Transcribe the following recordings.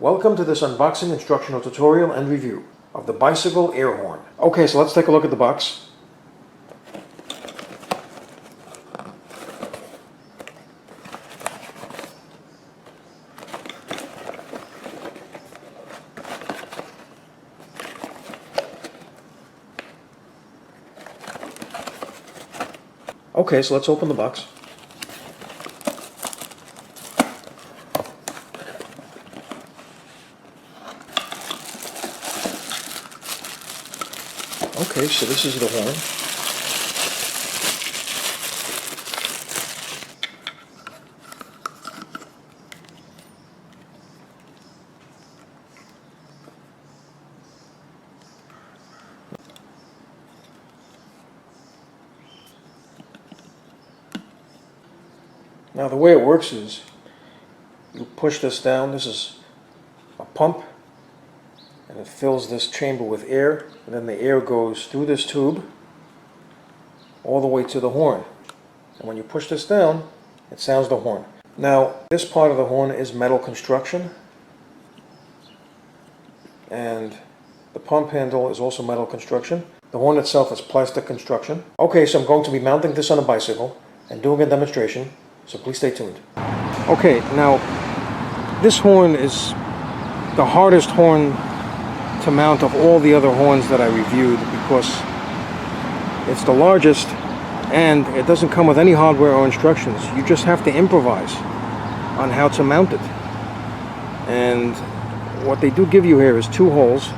Welcome to this unboxing instructional tutorial and review of the bicycle air horn. Okay, so let's take a look at the box. Okay, so let's open the box. Okay, so this is the horn. Now the way it works is you push this down. This is a pump, and it fills this chamber with air, and then the air goes through this tube all the way to the horn. And when you push this down, it sounds the horn. Now this part of the horn is metal construction, and the pump handle is also metal construction. The horn itself is plastic construction. Okay, so I'm going to be mounting this on a bicycle and doing a demonstration, so please stay tuned. Okay, now this horn is the hardest horn to mount of all the other horns that I reviewed because it's the largest and it doesn't come with any hardware or instructions. You just have to improvise on how to mount it. And what they do give you here is two holes.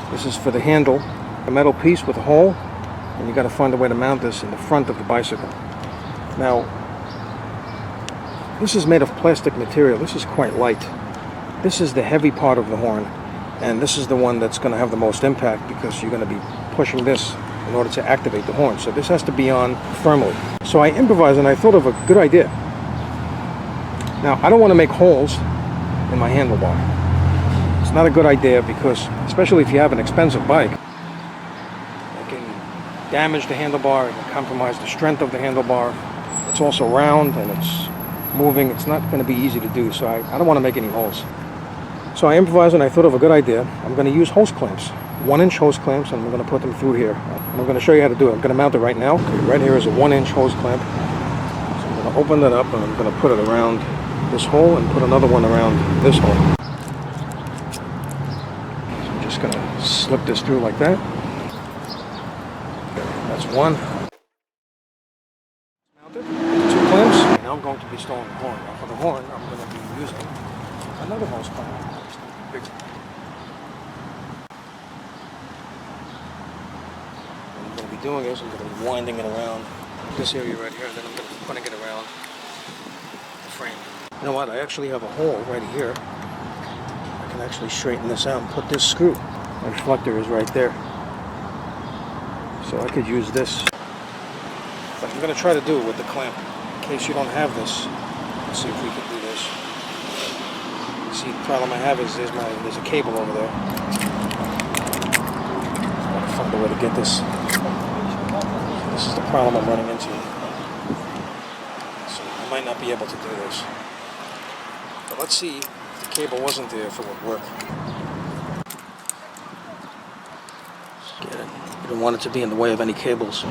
This is for the handle, a metal piece with a hole, and you got to find a way to mount this in the front of the bicycle. Now, this is made of plastic material. This is quite light. This is the heavy part of the horn, and this is the one that's going to have the most impact because you're going to be pushing this in order to activate the horn. So this has to be on firmly. So I improvised and I thought of a good idea. Now, I don't want to make holes in my handlebar. It's not a good idea because, especially if you have an expensive bike, it can damage the handlebar, it can compromise the strength of the handlebar. It's also round and it's moving. It's not going to be easy to do, so I don't want to make any holes. So I improvised and I thought of a good idea. I'm going to use hose clamps, 1-inch hose clamps, and I'm going to put them through here. And I'm going to show you how to do it. I'm going to mount it right now. Okay, right here is a 1-inch hose clamp. So I'm going to open that up and I'm going to put it around this hole and put another one around this hole. So I'm just going to slip this through like that. That's one. Now I'm going to be installing the horn. Now for the horn, I'm going to be using another hose clamp. What I'm going to be doing is I'm going to be winding it around this area right here, and then I'm going to be putting it around the frame. You know what? I actually have a hole right here. I can actually straighten this out and put this screw. The reflector is right there. So I could use this. But I'm going to try to do it with the clamp. In case you don't have this, let's see if we can do this. See, the problem I have is there's a cable over there. Gotta find a way to get this. This is the problem I'm running into. So I might not be able to do this. But let's see if the cable wasn't there, if it would work. Get it. I don't want it to be in the way of any cables.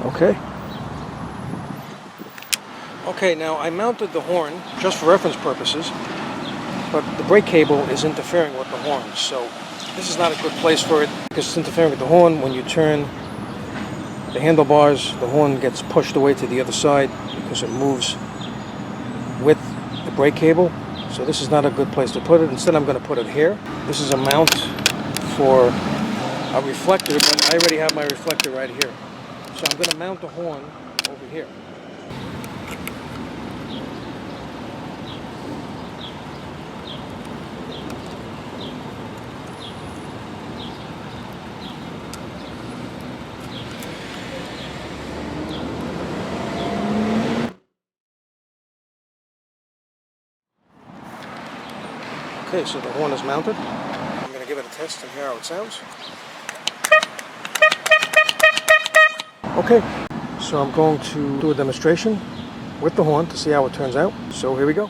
Okay. Okay, now I mounted the horn just for reference purposes, but the brake cable is interfering with the horn, so this is not a good place for it because it's interfering with the horn. When you turn the handlebars, the horn gets pushed away to the other side because it moves with the brake cable, so this is not a good place to put it. Instead, I'm going to put it here. This is a mount for a reflector, but I already have my reflector right here. So I'm going to mount the horn over here. Okay, so the horn is mounted. I'm going to give it a test and hear how it sounds. Okay, so I'm going to do a demonstration with the horn to see how it turns out. So here we go.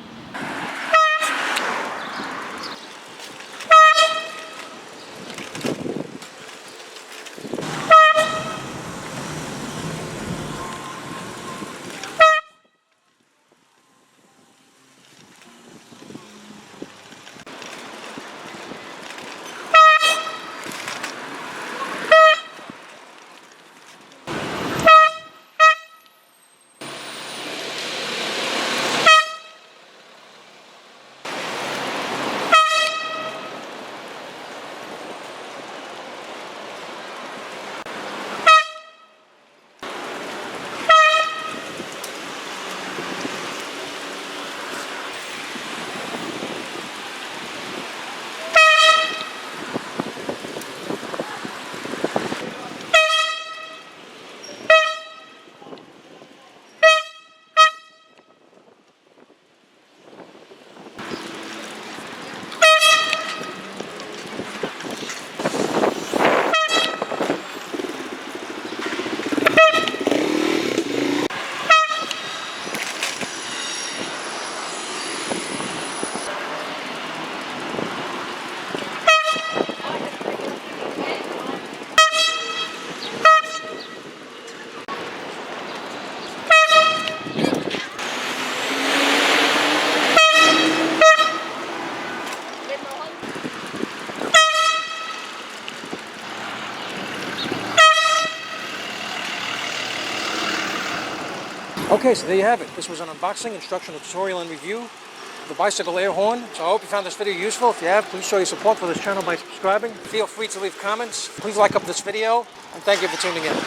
Okay, so there you have it. This was an unboxing, instructional tutorial, and review of the bicycle air horn. So I hope you found this video useful. If you have, please show your support for this channel by subscribing. Feel free to leave comments. Please like up this video, and thank you for tuning in.